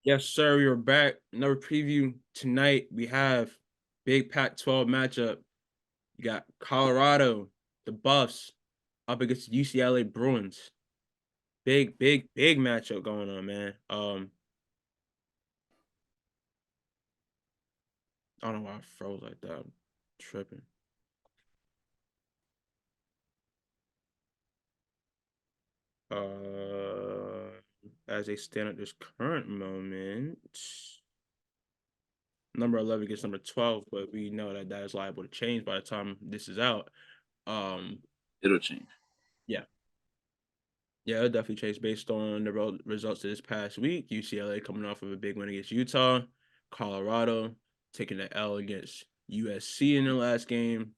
Yes, sir. We are back. Another preview tonight. We have big Pac-12 matchup. You got Colorado, the Buffs, up against the UCLA Bruins. Big matchup going on, man. I don't know why I froze like that. I'm tripping. As they stand at this current moment, number 11 gets number 12, but we know that that is liable to change by the time this is out. Um, It'll change. yeah. Yeah, it'll definitely change based on the results of this past week. UCLA coming off of a big win against Utah, Colorado taking the L against USC in the last game.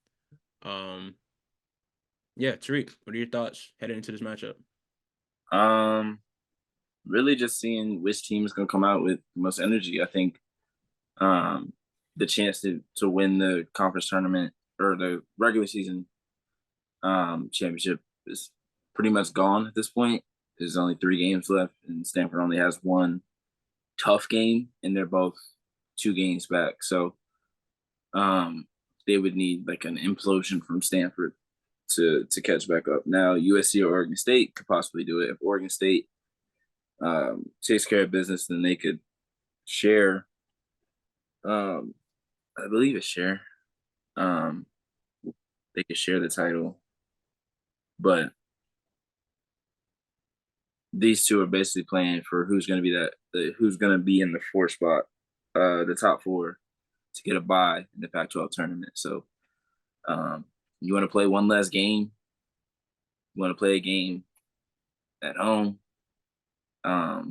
Um, yeah, Tariq, what are your thoughts heading into this matchup? Um, Really just seeing which team is going to come out with the most energy. I think um, the chance to win the conference tournament or the regular season championship is pretty much gone at this point. There's only 3 games left, and Stanford only has one tough game, and they're both 2 games back. So um, they would need like an implosion from Stanford to catch back up. Now USC or Oregon State could possibly do it. If Oregon State takes care of business, then they could share. Um, I believe it's share. Um, they could share the title, but these two are basically playing for who's going to be who's going to be in the 4 spot, the top 4 to get a bye in the Pac-12 tournament. So you want to play one last game. You want to play a game at home.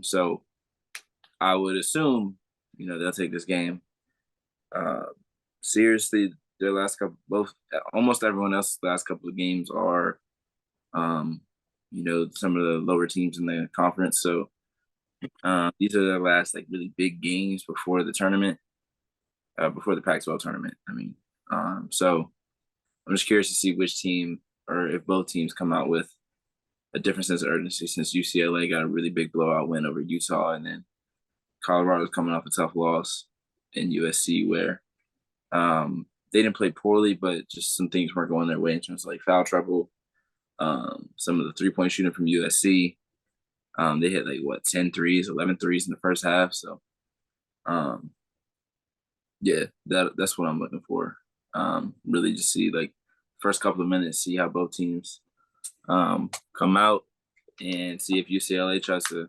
So I would assume they'll take this game uh, seriously. Their last couple, both almost everyone else's last couple of games are, um, some of the lower teams in the conference. So these are their last like really big games before the tournament, before the Pac-12 tournament. I mean, so I'm just curious to see which team or if both teams come out with a different sense of urgency since UCLA got a really big blowout win over Utah, and then Colorado's coming off a tough loss in USC where they didn't play poorly, but just some things weren't going their way in terms of like foul trouble. Some of the 3-point shooting from USC. They hit like 10 threes, 11 threes in the first half. So yeah, that's what I'm looking for. Really just see like first couple of minutes, see how both teams come out and see if UCLA tries to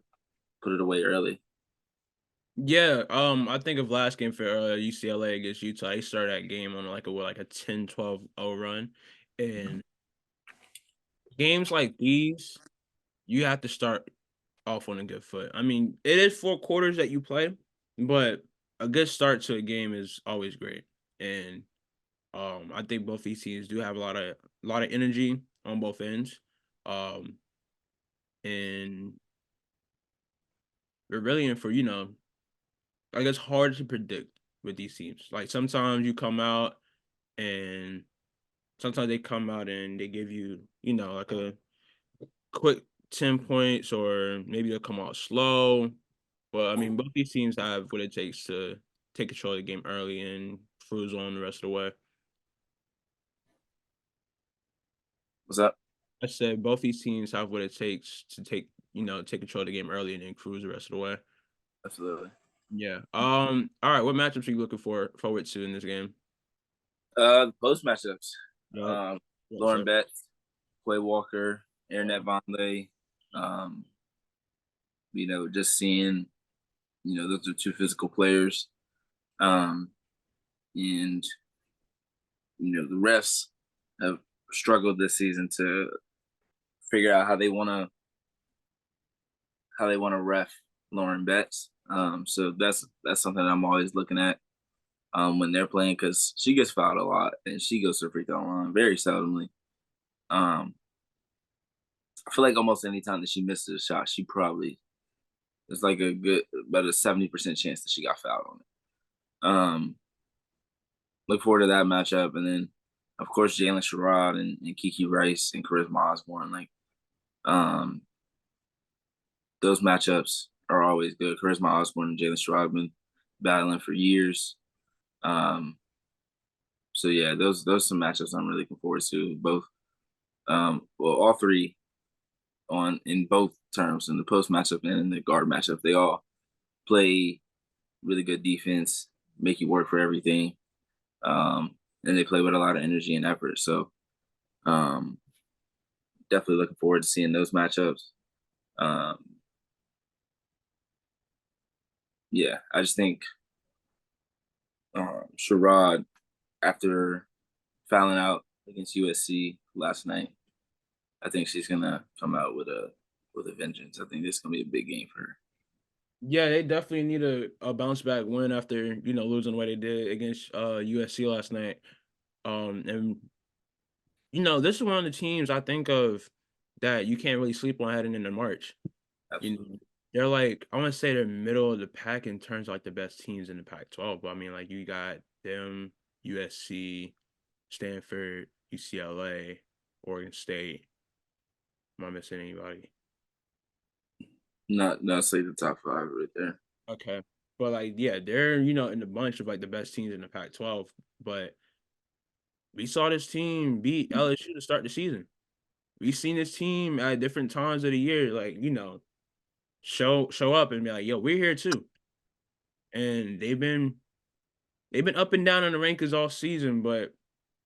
put it away early. Yeah, I think of last game for UCLA against Utah. They started that game on like a 10-12-0 run. And games like these, you have to start off on a good foot. I mean, it is 4 quarters that you play, but a good start to a game is always great. And I think both these teams do have a lot of energy on both ends. Um, and we're really in for, I guess hard to predict with these teams. Like sometimes you come out and sometimes they come out and they give you, like a quick 10 points or maybe they'll come out slow. But I mean, both these teams have what it takes to take control of the game early and cruise on the rest of the way. What's up? I said both these teams have what it takes to take control of the game early and then cruise the rest of the way. Absolutely. Yeah. All right. What matchups are you looking forward to in this game? The post matchups. Yep. Um, Yes, Lauren sir. Betts, Quay Walker, Aaron Vonleh. Um, just seeing, those are 2 physical players. Um, and the refs have struggled this season to figure out how they want to ref Lauren Betts. So that's something I'm always looking at when they're playing because she gets fouled a lot and she goes to the free throw line very seldomly. Um, I feel like almost any time that she misses a shot, she probably there's like a good about a 70% chance that she got fouled on it. Look forward to that matchup, and then of course Jalen Sherrod and Kiki Rice and Charisma Osborne. Like um, those matchups are always good. Charisma Osborne and Jalen Stroud been battling for years. So yeah, those some matchups I'm really looking forward to. Both, well, all three on in both terms, in the post matchup and in the guard matchup, they all play really good defense, make you work for everything, and they play with a lot of energy and effort. So um, definitely looking forward to seeing those matchups. Um, yeah, I just think Sherrod, after fouling out against USC last night, I think she's gonna come out with a vengeance. I think this is gonna be a big game for her. Yeah, they definitely need a bounce back win after, losing the way they did against USC last night. And this is one of the teams I think of that you can't really sleep on heading into March. You Absolutely. know, they're like, I want to say they're middle of the pack in terms of like the best teams in the Pac-12. But I mean, like you got them, USC, Stanford, UCLA, Oregon State. Am I missing anybody? Not say the top five right there. Okay. But like, yeah, they're, in the bunch of like the best teams in the Pac-12. But we saw this team beat LSU to start the season. We've seen this team at different times of the year, like, show up and be like, yo, we're here too. And they've been up and down in the rankings all season, but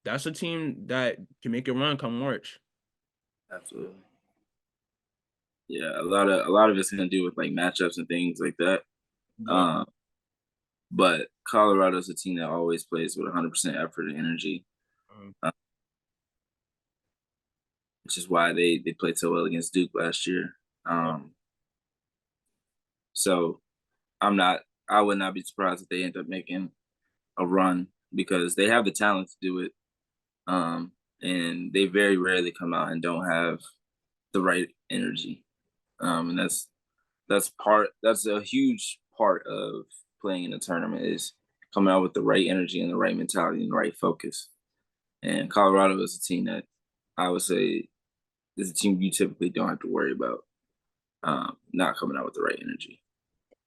that's a team that can make a run come March. Absolutely. Yeah, a lot of it's gonna do with like matchups and things like that. Yeah. Um, but Colorado's a team that always plays with 100% effort and energy, Um, uh, which is why they played so well against Duke last year. yeah. So I'm not. I would not be surprised if they end up making a run because they have the talent to do it. Um, and they very rarely come out and don't have the right energy. And that's a huge part of playing in a tournament is coming out with the right energy and the right mentality and the right focus. And Colorado is a team that I would say is a team you typically don't have to worry about not coming out with the right energy.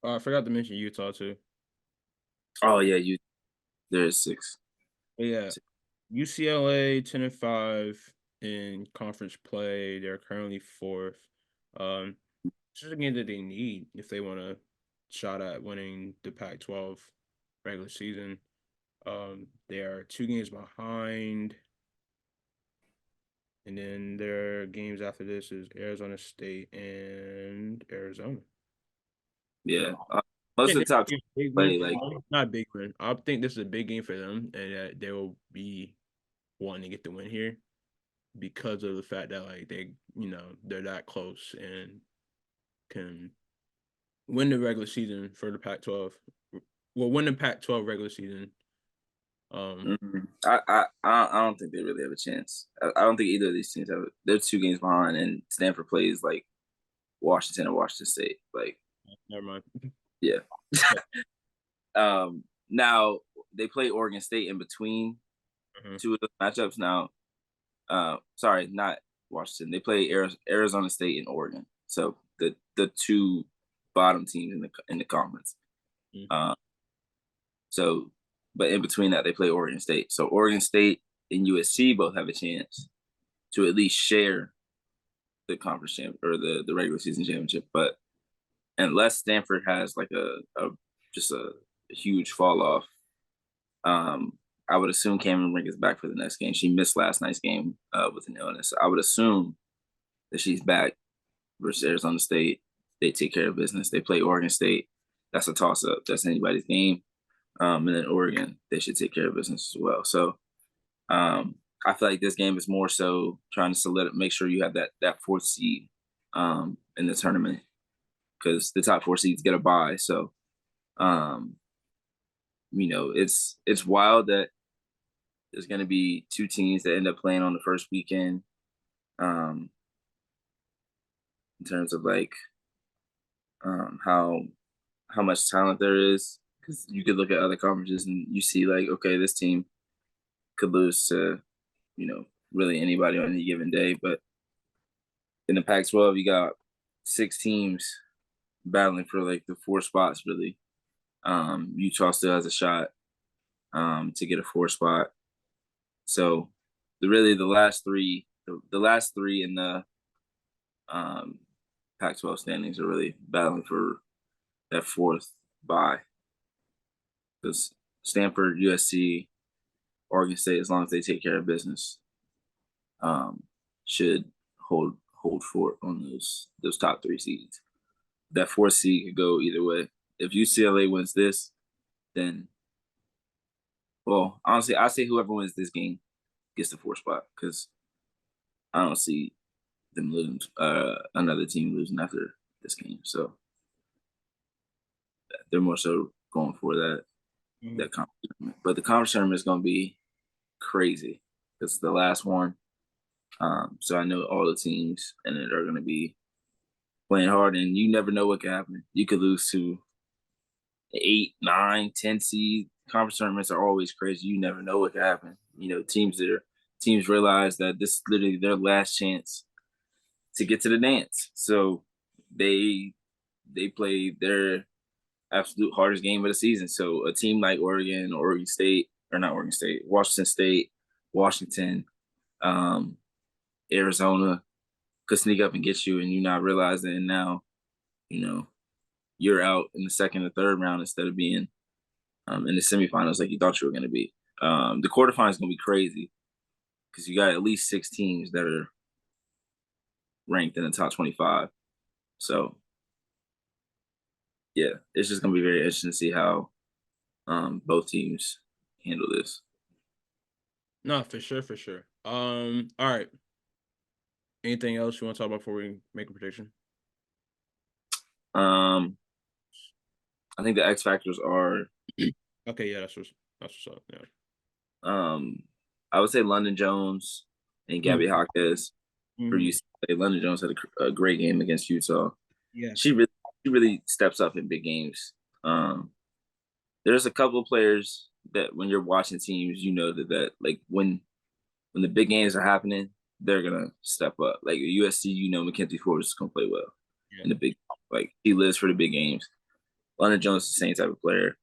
I forgot to mention Utah too. Oh yeah, you there's six. But yeah, UCLA 10-5 in conference play. They're currently fourth. Um, this is a game that they need if they want to shot at winning the Pac-12 regular season. They are 2 games behind, and then their games after this is Arizona State and Arizona. Yeah, So I most think of this the top is a big win play for like them. Not a big win. I think this is a big game for them, and that they will be wanting to get the win here because of the fact that like they're that close and can win the regular season for the Pac-12. Well, win the Pac-12 regular season. I don't think they really have a chance. I don't think either of these teams have. They're 2 games behind, and Stanford plays like Washington and Washington State. Like, Never mind. yeah. Now they play Oregon State in between Mhm. two of the matchups. Now, sorry, not Washington. They play Arizona State and Oregon. So the two bottom teams in the conference. Mhm. Uh, so, but in between that, they play Oregon State. So Oregon State and USC both have a chance to at least share the conference champ or the regular season championship. But unless Stanford has like a just a huge fall off, I would assume Cameron Brink is back for the next game. She missed last night's game with an illness. So I would assume that she's back versus Arizona State. They take care of business. They play Oregon State. That's a toss up. That's anybody's game. And then Oregon, they should take care of business as well. So I feel like this game is more so trying to make sure you have that fourth seed in the tournament because the top four seeds get a bye. So um, it's wild that there's going to be two teams that end up playing on the first weekend. Um, in terms of like how much talent there is, because you could look at other conferences and you see like, okay, this team could lose to really anybody on any given day, but in the Pac-12 you got 6 teams battling for like the 4 spots really. Utah still has a shot to get a 4 spot. So the last three, the last three in the um, Pac-12 standings are really battling for that fourth bye. Because Stanford, USC, Oregon State, as long as they take care of business, um, should hold fort on those top 3 seeds. That 4th seed could go either way. If UCLA wins this, then honestly, I say whoever wins this game gets the 4th spot because I don't see them losing another team losing after this game. So they're more so going for that conference tournament. But the conference tournament is going to be crazy. It's the last one. So I know all the teams in it are going to be playing hard, and you never know what can happen. You could lose to 8, 9, 10 seed. Conference tournaments are always crazy. You never know what can happen. Teams realize that this is literally their last chance to get to the dance. So they play their absolute hardest game of the season. So a team like Oregon, Oregon State, or not Oregon State, Washington State, Washington, Arizona could sneak up and get you, and you not realize it. And now, you're out in the second or third round instead of being in the semifinals like you thought you were going to be. The quarterfinals is going to be crazy because you got at least 6 teams that are ranked in the top 25. So, yeah, it's just going to be very interesting to see how both teams handle this. No, for sure, for sure. All right. Anything else you want to talk about before we make a prediction? I think the X factors are. Okay, yeah, that's what's up. Yeah. I would say London Jones and Gabby Jaquez for UCLA. London Jones had a great game against Utah. Yeah, she really steps up in big games. There's a couple of players that when you're watching teams, that like when the big games are happening, they're gonna step up. Like USC, Mackenzie Forbes is gonna play well in the big. Like he lives for the big games. London Jones is the same type of player.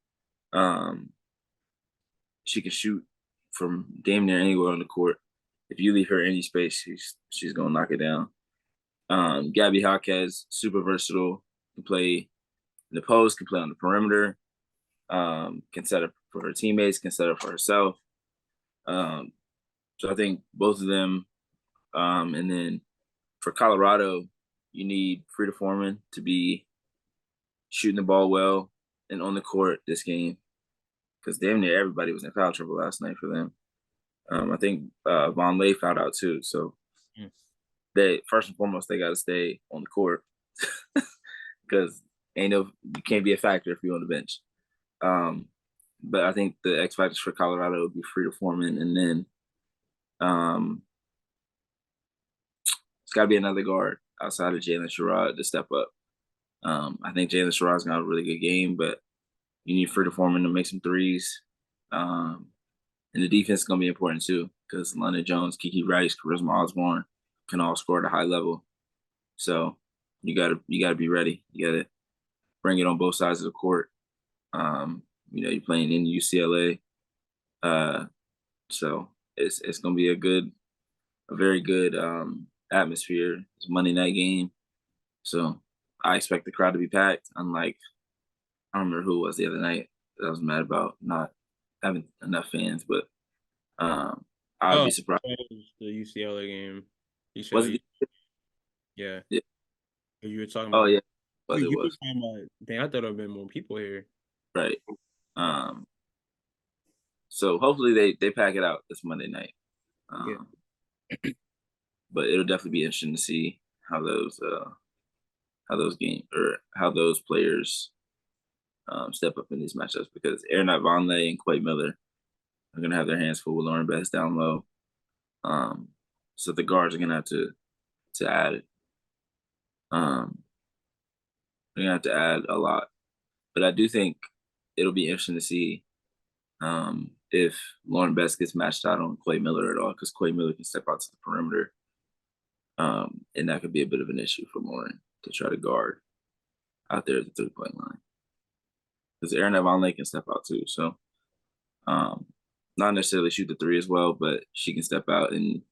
She can shoot from damn near anywhere on the court. If you leave her any space, she's gonna knock it down. Gabby Jaquez, super versatile, can play in the post, can play on the perimeter, can set up for her teammates, can set up for herself. So I think both of them. And then for Colorado, you need Frida Foreman to be shooting the ball well and on the court this game because damn near everybody was in foul trouble last night for them. I think Von Lay fouled out too. So they first and foremost they got to stay on the court because you can't be a factor if you're on the bench. But I think the X factors for Colorado would be Frida Foreman, and then it's got to be another guard outside of Jalen Sherrod to step up. I think Jalen Sherrod's got a really good game, but you need Frida Foreman to make some threes. And the defense is going to be important too because London Jones, Kiki Rice, Charisma Osborne can all score at a high level. So you gotta be ready. You gotta bring it on both sides of the court. You're playing in UCLA, so it's gonna be a very good atmosphere. It's a Monday night game, so I expect the crowd to be packed. Unlike I don't remember who it was the other night that I was mad about not having enough fans, but I'd be surprised. The UCLA game. Was it? Yeah. Yeah. You were talking Oh about. yeah. You were talking about. Dang, I thought there'd been more people here. Right. So hopefully they pack it out this Monday night. But it'll definitely be interesting to see how those games or how those players step up in these matchups because Aaron Von Lay and Quay Miller are gonna have their hands full with Lauren Best down low. So the guards are gonna have to add it. They're gonna have to add a lot. But I do think it'll be interesting to see if Lauren Best gets matched out on Quay Miller at all, because Quay Miller can step out to the perimeter. And that could be a bit of an issue for Lauren to try to guard. out there at the 3-point line because Aaron Vonleh can step out too. So, not necessarily shoot the three as well, but she can step out and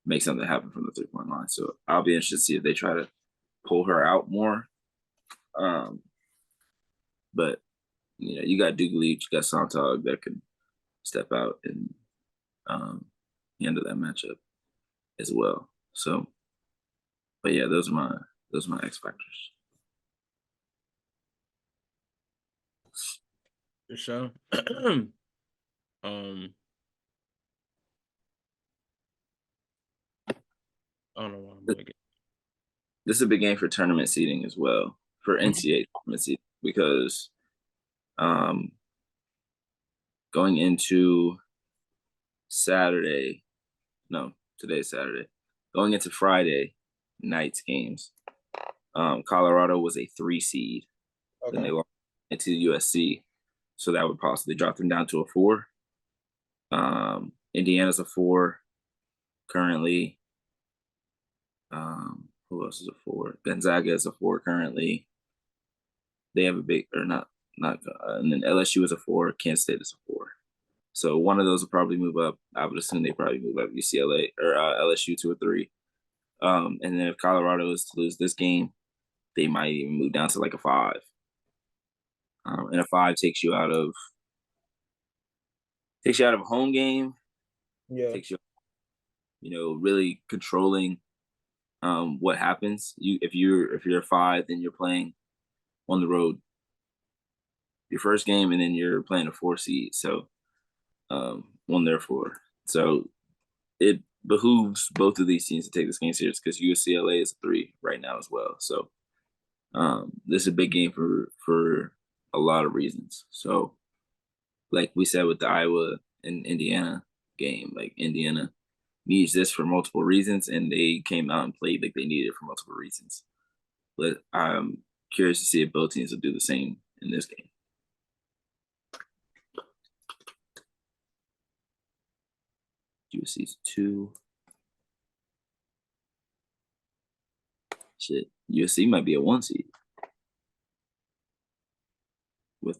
make something happen from the 3-point line. So I'll be interested to see if they try to pull her out more. But you got Duke Leach, you got Sontag that can step out and handle that matchup as well. So, but yeah, those are my X factors. For sure. I don't know why I'm like it. This is a big game for tournament seeding as well, for NCAA tournament seeding, because going into Saturday, no, today's Saturday, going into Friday night's games, Colorado was a 3 seed. Okay. Then they lost into USC, so that would possibly drop them down to a 4. Indiana's a 4 currently. Who else is a 4? Gonzaga is a 4 currently. They have a big, or not, and then LSU is a 4. Kansas State is a 4. So one of those will probably move up. I would assume they probably move up UCLA or LSU to a 3. And then if Colorado is to lose this game, they might even move down to like a 5. And a 5 takes you out of a home game. Yeah. Takes you, really controlling what happens. If you're a 5, then you're playing on the road your first game, and then you're playing a 4 seed. So on their 4. So it behooves both of these teams to take this game serious because UCLA is a 3 right now as well. So this is a big game for a lot of reasons. So like we said with the Iowa and Indiana game, like Indiana needs this for multiple reasons, and they came out and played like they needed it for multiple reasons. But I'm curious to see if both teams will do the same in this game. USC's 2. Shit, USC might be a 1 seed with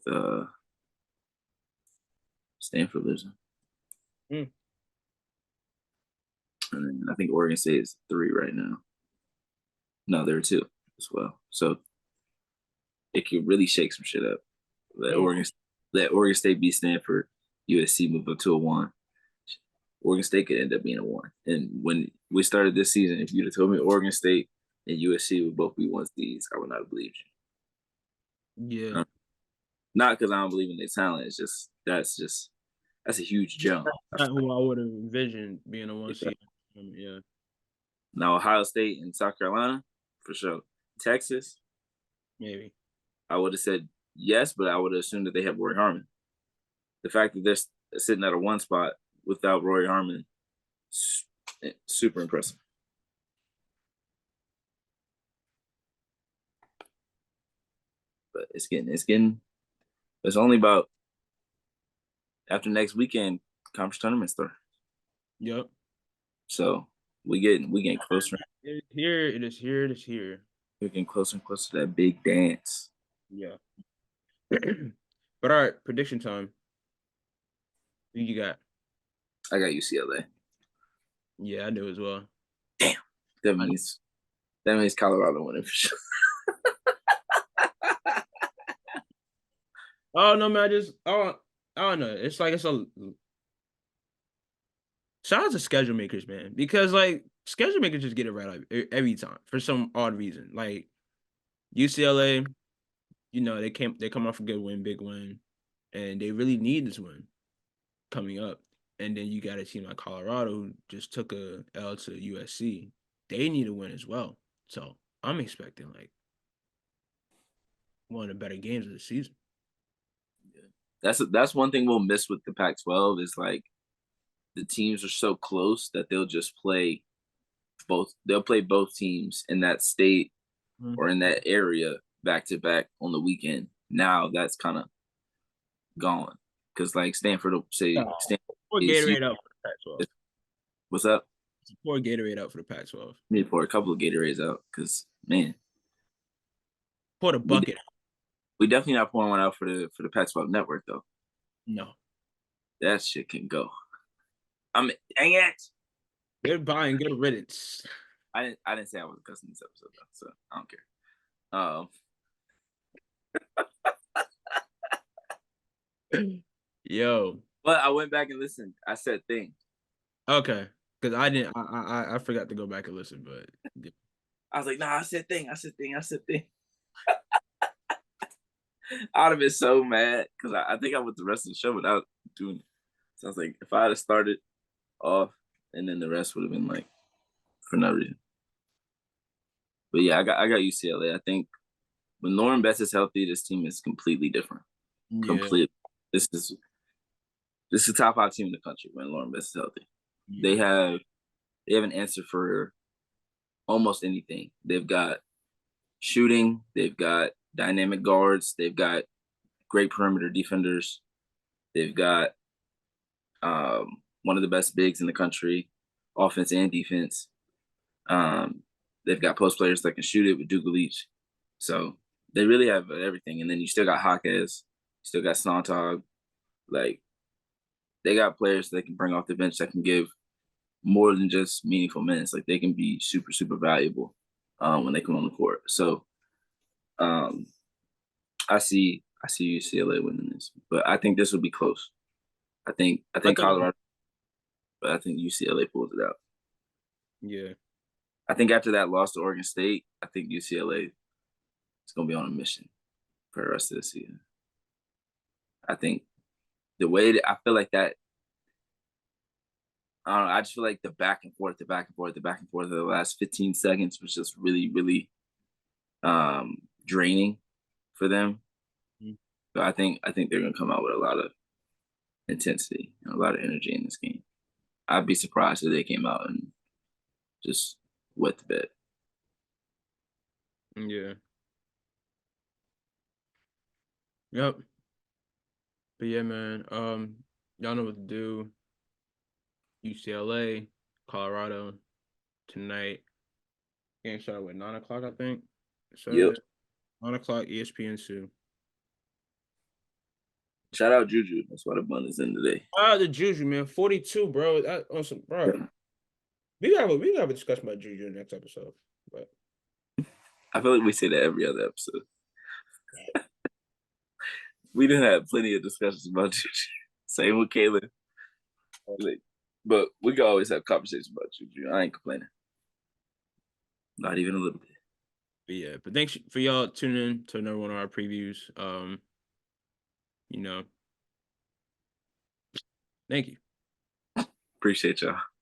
Stanford losing. And then I think Oregon State is 3 right now. No, they're 2 as well. So it could really shake some shit up. Let Oregon State beat Stanford. USC move up to a 1. Oregon State could end up being a 1. And when we started this season, if you'd have told me Oregon State and USC would both be 1 seeds, I would not have believed you. Yeah. Not because I don't believe in their talent. It's just that's a huge jump. That's not who I would have envisioned being a 1 seed. Yeah. Now Ohio State and South Carolina, for sure. Texas, maybe. I would have said yes, but I would have assumed that they have Roy Harmon. The fact that they're sitting at a 1 spot without Roy Harmon, super impressive. But it's only about after next weekend conference tournament start. Yep. So we getting closer. It is here. We're getting closer and closer to that big dance. Yeah. But all right, prediction time. Who you got? I got UCLA. Yeah, I do as well. Damn. That means Colorado winning for sure. Oh no, man! I don't know. It's like shout out to schedule makers, man, because like schedule makers just get it right every time for some odd reason. Like UCLA, they come off a good win, big win, and they really need this win coming up. And then you got a team like Colorado who just took a L to USC. They need a win as well. So I'm expecting like one of the better games of the season. That's one thing we'll miss with the Pac-12 is like the teams are so close that they'll just play both. They'll play both teams in that state or in that area back to back on the weekend. Now that's kind of gone because like Stanford will say Stanford. Pour Gatorade out for the Pac-12. What's up? Pour Gatorade out for the Pac-12. Need to pour a couple of Gatorades out because man, Pour the We bucket. we definitely not pouring one out for the Pac-12 network though. No. That shit can go. Dang it. Goodbye and good riddance. I didn't say I was cussing this episode though, so I don't care. Um, Yo. but I went back and listened. I said thing. Okay. Because I didn't I forgot to go back and listen, but yeah. I was like, nah, I said thing. I said thing. I said thing. I'd have been so mad because I think I went the rest of the show without doing it. So I was like, if I had started off and then the rest would have been like for no reason. But yeah, I got UCLA. I think when Lauren Best is healthy, this team is completely different. Yeah. Completely. This is a top 5 team in the country when Lauren Best is healthy. They Yeah. have an answer for almost anything. They've got shooting, they've got dynamic guards, they've got great perimeter defenders, they've got one of the best bigs in the country, offense and defense. Um, they've got post players that can shoot it with Duke Leach. So they really have everything. And then you still got Hawkes, still got Sontag. Like they got players that can bring off the bench that can give more than just meaningful minutes. Like they can be super, super valuable when they come on the court. So um, I see UCLA winning this, but I think this will be close. I I think think Colorado, but I think UCLA pulls it out. yeah. I think after that loss to Oregon State, I think UCLA is going to be on a mission for the rest of the season. I think the way that I feel like that, I don't know. I just feel like the back and forth, the back and forth, the back and forth of the last 15 seconds was just really, really draining for them. Mhm. But I think they're going to come out with a lot of intensity and a lot of energy in this game. I'd be surprised if they came out and just wet the bed. Yeah. Yep. But yeah, man. Y'all know what to do. UCLA, Colorado tonight. Game started with 9 o'clock, I think. Yep. So 9 o'clock, ESPN2. Shout out Juju. That's why the bun is in today. The Juju, man. 42, bro. That awesome, bro. Yeah. We gotta discuss about Juju in the next episode. But I feel like we say that every other episode. We didn't have plenty of discussions about Juju. Same with Kayla. Like, but we can always have conversations about Juju. I ain't complaining. Not even a little bit. yeah, but thanks for y'all tuning in to another one of our previews. You know, thank you. Appreciate y'all.